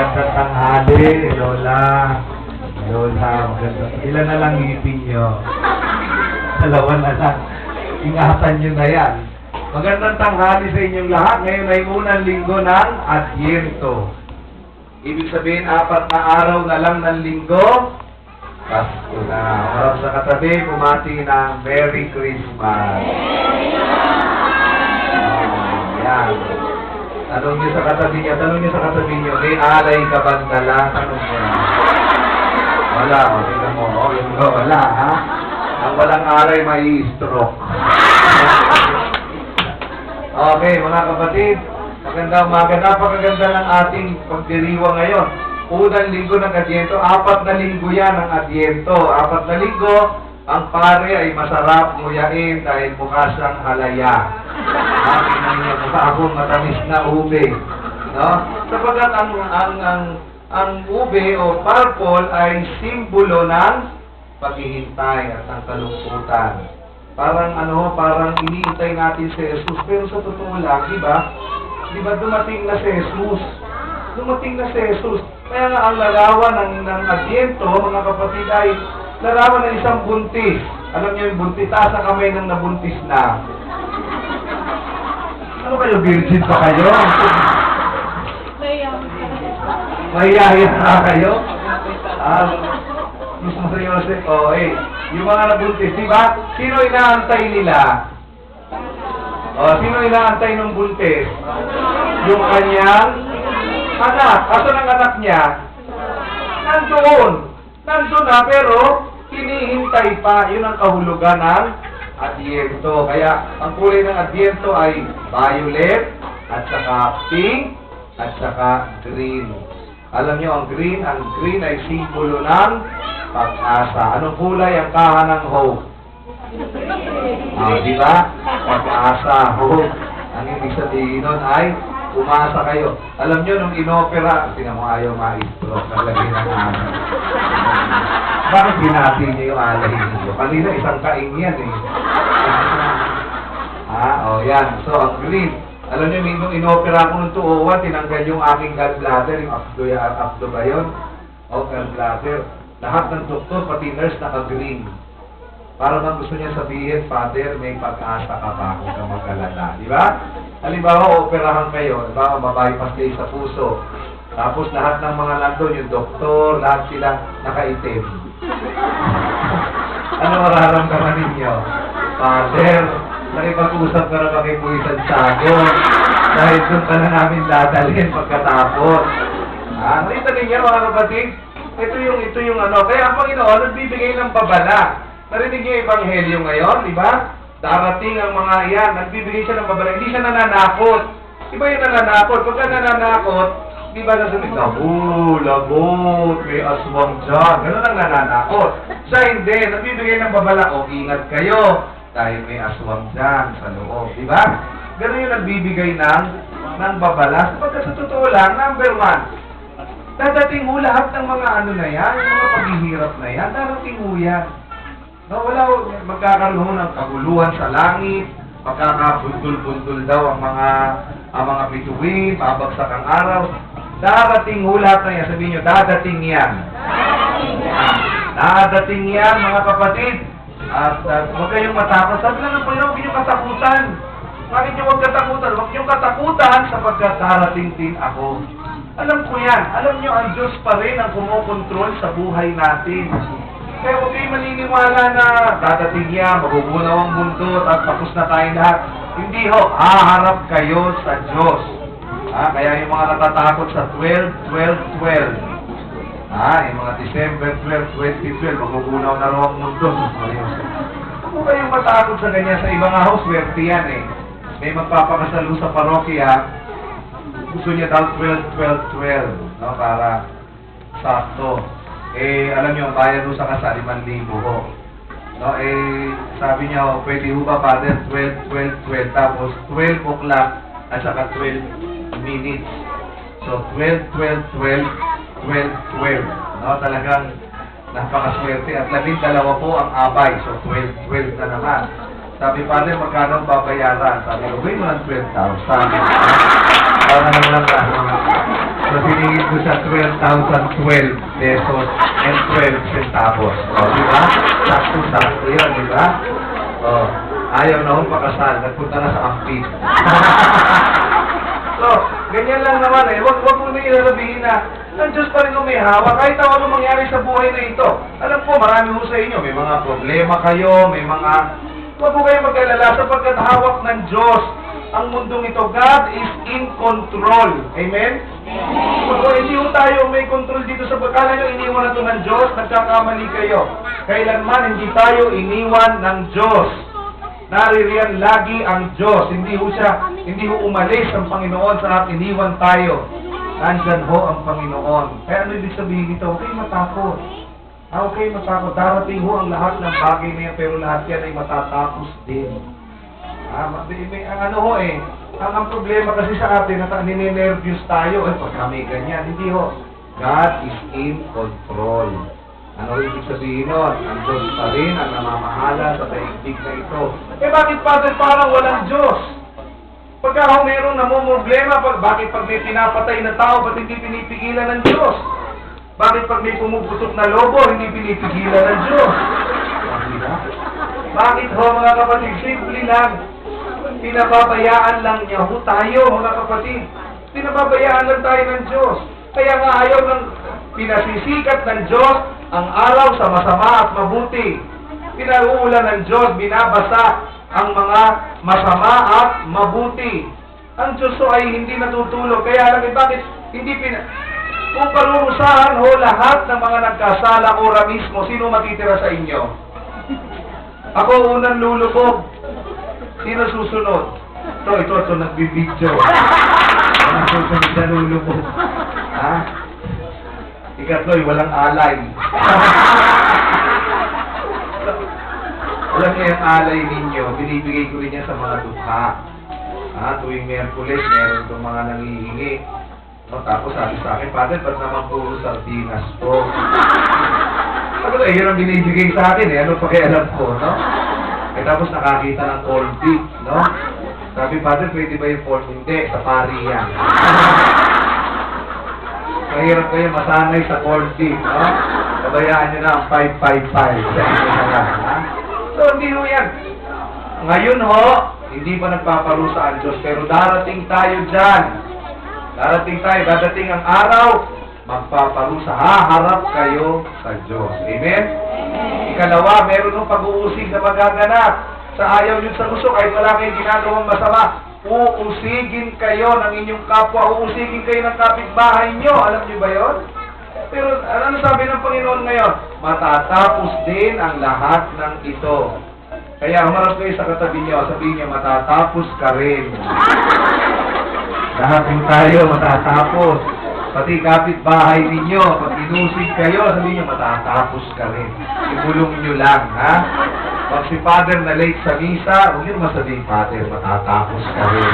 Magandang tanghali, Lola. Lola, magandang. Ilan na lang ngipin nyo? Dalawa na lang. Ingatan nyo na yan. Magandang tanghali sa inyong lahat. Ngayon ay unang linggo ng Adyento. Ibig sabihin, 4 na araw na lang ng linggo. Pasko na. Harap sa katabi, pumati ng Merry Christmas. Yan. Tanong niyo sa katabi niyo, may alay ka bang dala? Tanong niyo. Wala, o, tingnan mo, o, yung wala, ha? Ang walang alay, may stroke. Okay, mga kapatid, magandang umaga. Napakaganda ng ating pagdiriwang ngayon. Unang linggo ng Adyento, 4 na linggo yan ang Adyento. 4 na linggo, ang pare ay masarap nguyain dahil bukas ang halaya. Tingnan niyo, mukha akong matamis na ube. No? Sapagat ang ube o purple ay simbolo ng paghihintay at ng kalungkutan. Parang iniintay natin si Jesus. Pero sa totoo lang, di ba dumating na si Jesus? Dumating na si Jesus. Kaya nga ang larawan ng Adyento, mga kapatid, ay larawan ng isang buntis. Alam niyo yung buntis, taas na kamay ng nabuntis na. Ano kayo, virgin pa kayo? Mahihayin na kayo? Mismo sa Joseph, yung mga nabuntis, diba? Sino inaantay nila? Sino inaantay ng buntis? Yung kanyang anak. Asan ang anak niya? Nandun na, pero hinihintay pa. Yun ang kahulugan ng Adyento. Kaya ang kulay ng Adyento ay violet, at saka pink, at saka green. Alam niyo, ang green ay simbolo ng pag-asa. Anong kulay ang kaha ng hope? Di ba? Pag-asa, hope. Ang ibig sabihin nun ay umasa kayo. Alam niyo, nung inopera, tingnan mo ayaw maestro, naglagay ng alay. Bakit binati niyo yung alay niyo? Kanina isang kaing yan eh. Yan. So, ang green. Alam niyo, nung inopera ko nung 201, tinanggal yung aking gallbladder, yung abdo ba yun? O gallbladder. Lahat ng doktor, pati nurse, naka-green. Para bang gusto niya sabihin, Father, may pag-asa ka pa, huwag ka mag-alala. Di ba? Halimbawa, operahan kayo, halimbawa, mabypass kayo sa puso. Tapos lahat ng mga nandun, yung doktor, lahat sila nakaitim. Ano mararamdaman ninyo? Father, nakipag-usap ka na ba kay Puisan Sagon? Dahil doon ka na namin dadalhin pagkatapos. Nakita ninyo, mga kapatid? Ito yung ano. Kaya ang Panginoon, nagbibigay ng babala. Narinig niyo yung Ebanghelyo ngayon, di ba? Darating ang mga iyan, nagbibigay siya ng babala. Hindi siya nananakot. Iba yung nananakot. Pagka nananakot, di ba nasunod na, labot, may aswang dyan. Ganun ang nananakot. Siya hindi, nagbibigay ng babala. Ingat kayo, dahil may aswang dyan sa loob. Di ba? Ganun yung nagbibigay ng babala. Pagka sa totoo lang, number 1, dadating mo lahat ng mga ano na yan, yung mga paghihirap na yan, darating mo yan. No, magkakaroon ng kaguluhan sa langit, magkakabundol-bundol daw ang mga bituin, babagsak ang araw. Darating mo lahat na yan. Sabihin nyo, dadating yan. Dadating yan, mga kapatid. At huwag kayong matakot. Sabi lang ng Panginoon, huwag nyo katakutan. Bakit nyo huwag katakutan? Huwag nyo katakutan sapagkat darating din ako. Alam ko yan. Alam nyo, ang Diyos pa rin ang kumokontrol sa buhay natin. Kaya huwag kayo maniniwala na dadating yan, magugunaw ang mundo at tapos na tayong lahat. Hindi ho, haharap kayo sa Diyos. Kaya yung mga natatakot sa 12-12-12. Yung mga December 12, 2012, magugunaw na raw ang mundo. Huwag kayong matakot sa ganyan. Sa ibang house, swerte yan eh. May magpapakasalo sa parokya, gusto niya daw 12-12-12, no? Para sakto. Alam niyo, ang bayan mo sa kasal, 5,000 ho. No? Sabi niya, pwede ho ba, Father, 12-12-12, tapos 12 o'clock at saka 12 minutes. So, 12-12-12-12-12. No? Talagang napakaswerte. At 12 po ang abay. So, 12-12 na naman. Sabi, Father, magkano ang babayaran? Sabi, gawin mo ng 12,000. Para naman lang. So, siningin ko sa 12,012 pesos and 12 centavos. O, di ba? Sakto-sakto yun, di ba? O, ayaw na akong pakasal. Nagpunta na sa ampit. So, ganyan lang naman eh. Huwag mo na ilalabihin na ang Diyos pa rin umihawa. Kahit ano mangyari sa buhay na ito. Alam ko, marami ho sa inyo. May mga problema kayo, may mga... Huwag mo kayo mag-alala sapagkat hawak ng Diyos ang mundong ito. God is in control. Amen? So, hindi ho tayo may control dito sa pagkala nyo iniwan na ito ng Diyos, nagkakamali kayo. Kailanman hindi tayo iniwan ng Diyos. Naririyan lagi ang Diyos. Hindi ho umalis ang Panginoon sa atin, iniwan tayo. Nandyan ho ang Panginoon. Kaya ano ibig sabihin dito? Okay, matakot. Okay, matakot. Darating ho ang lahat ng bagay na yan, pero lahat yan ay matatapos din. Ang problema kasi sa atin, nininervyos tayo. Pag kami ganyan, hindi ho. God is in control. Ano ibig sabihin nun? Ang Diyos pa rin ang namamahala sa daigdig na ito. Bakit Father parang walang Diyos? Pagka mayroong namumroblema, bakit pag may pinapatay na tao, ba't hindi pinipigilan ng Diyos? Bakit pag may pumuputok na lobo, hindi pinipigilan ng Diyos? Bakit ho mga kapatid? Simple lang. Pinababayaan lang niya ho tayo mga kapatid. Pinababayaan lang tayo ng Diyos. Kaya nga ayaw ng pinasisikat ng Diyos ang araw sa masama at mabuti. Pinauulan ng Diyos, binabasa ang mga masama at mabuti. Ang Diyos so ay hindi natutulog. Kaya alam bakit hindi kung parurusahan ho lahat ng mga nagkasala ora mismo, sino matitira sa inyo? Ako unang lulubog. Sino susunod? Ito, nagbibidyo. Ang susunod na lulubog. Ha? Ikatloy, walang alay. Alam niyo yung alay ninyo, binibigay ko rin yan sa mga dukha. Tuwing Miyerkules, meron itong mga nangihingi. Tapos sabi sa akin, Father, ba't naman puro sardinas to? Sabi ko, yun ang binibigay sa akin ano pa kaya alam ko, no? Tapos nakakita ng cold beef, no? Sabi, Father, pwede ba yung pork? Hindi, sa pari yan. Mahirap kayo masanay sa cold beef, no? Kabayaan nyo na ang 555 sa inyo na lang, ha? So, hindi ho yan. Ngayon ho, hindi pa nagpaparusa ang Diyos, pero darating tayo dyan. Dadating ang araw, magpaparusa, haharap kayo sa Diyos. Amen? Ikalawa, meron ng pag-uusig na magaganap. Sa ayaw nyo sa gusto, kahit wala kayong ginagawang masama, uusigin kayo ng inyong kapwa, uusigin kayo ng kapitbahay nyo. Alam nyo ba yon? Pero ano sabi ng Panginoon ngayon? Matatapos din ang lahat ng ito. Kaya humarap kayo sa katabi nyo, sabihin nyo, matatapos ka rin. Lahat din tayo matatapos. Pati kapitbahay ninyo, pag inusig kayo, sabihin nyo, matatapos ka rin. Ibulong nyo lang, ha? Pag si Father na late sa misa, huwag nyo masabihin, Father, matatapos ka rin.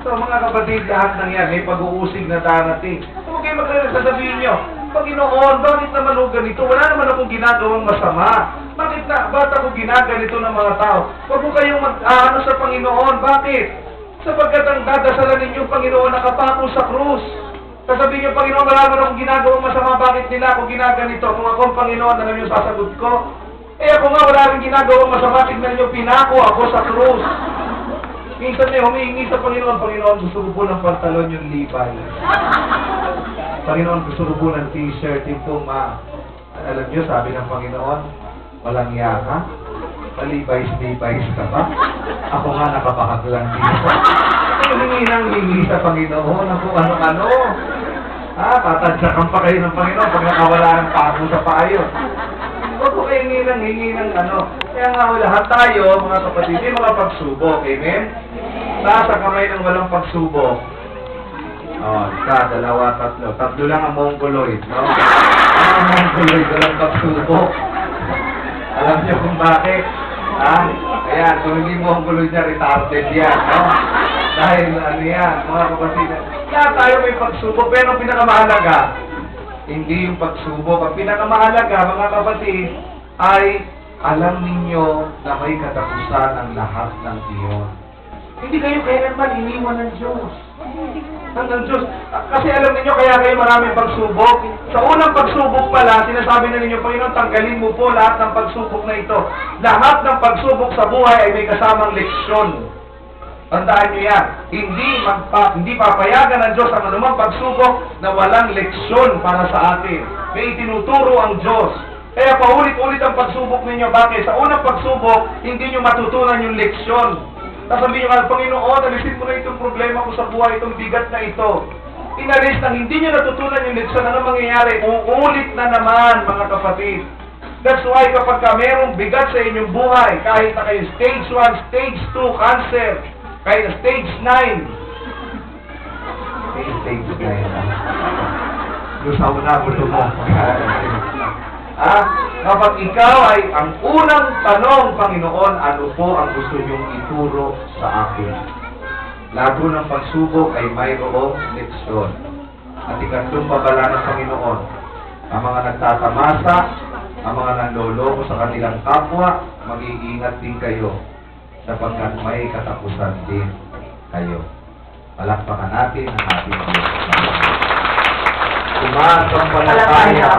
So, mga kapatid, lahat ng yan, may pag-uusig na darating. Huwag kayo sasabihin nyo, Panginoon, bakit naman ako ganito? Wala naman akong ginagawang masama. Ba't ako ginaganito ng mga tao? Huwag mo kayong mag-ano sa Panginoon. Bakit? Sapagkat ang dadasalan ninyo, Panginoon, nakapako sa krus. Sasabihin niyo, Panginoon, wala naman akong ginagawang masama. Bakit nila ako ginaganito? Kung ako ang Panginoon, alam niyo sasagot ko? Ako nga, wala rin ginagawang masama. Tignan niyo, pinako ako sa krus. Minsan may humihingi sa Panginoon, Panginoon, gusto ko po ng pantalon yung Levi. Panginoon, gusto ko po ng t-shirt, yung pong alam niyo, sabi ng Panginoon, walang yaka, palibais-libais ka ba? Ako nga nakapakaglang dito. Hingi nang hingi sa Panginoon, ako ano-ano. Tatadsakan pa kayo ng Panginoon pag nakawala ng pako sa payo. Huwag ko kayo hingi ng ano. Kaya nga lahat tayo, mga kapatid, may mga pagsubok. Amen? Nasa kamay ng walang pagsubok. Isa, dalawa, tatlo. Tatlo lang ang mongoloid, no? Ang mongoloid, walang pagsubok. Alam niyo kung bakit? Ayan, kung hindi mongoloid niya, retarded yan, no? Dahil ano yan, mga kapatid, lahat tayo may pagsubok, pero ang pinakamahalaga, hindi yung pagsubok. Ang pinakamahalaga, mga kapatid, ay alam ninyo na may katapusan ang lahat ng iyon. Hindi kayo kailanman iniwan ng Diyos. Ng Diyos. Kasi alam niyo kaya kayo maraming pagsubok. Sa unang pagsubok pala, sinasabi na ninyo, Panginoon, tanggalin mo po lahat ng pagsubok na ito. Lahat ng pagsubok sa buhay ay may kasamang leksyon. Tandaan niyo yan. Hindi papayagan ng Diyos ang anumang pagsubok na walang leksyon para sa atin. May itinuturo ang Diyos. Kaya paulit-ulit ang pagsubok ninyo. Bakit? Sa unang pagsubok, hindi nyo matutunan yung leksyon. Tapos sabihin nyo, Panginoon, alisin mo na itong problema ko sa buhay, itong bigat na ito. Inalis na hindi nyo natutunan yung leksyon, ano mangyayari? Uulit na naman, mga kapatid. That's why kapag ka merong bigat sa inyong buhay, kahit na kayo stage 1, stage 2, cancer, kahit na stage 9, stage 9 na. Lusaw na mo mo. Kapag ikaw ay ang unang tanong, Panginoon, ano po ang gusto niyong ituro sa akin? Lago ng pagsubok ay mayroong leksyon. At ikatlong babala ng Panginoon, ang mga nagtatamasa, ang mga nanloloko sa kanilang kapwa, mag-iingat din kayo, sapagkat may katapusan din kayo. Palakpakan natin ang ating Diyos. Tumaas ang palataya.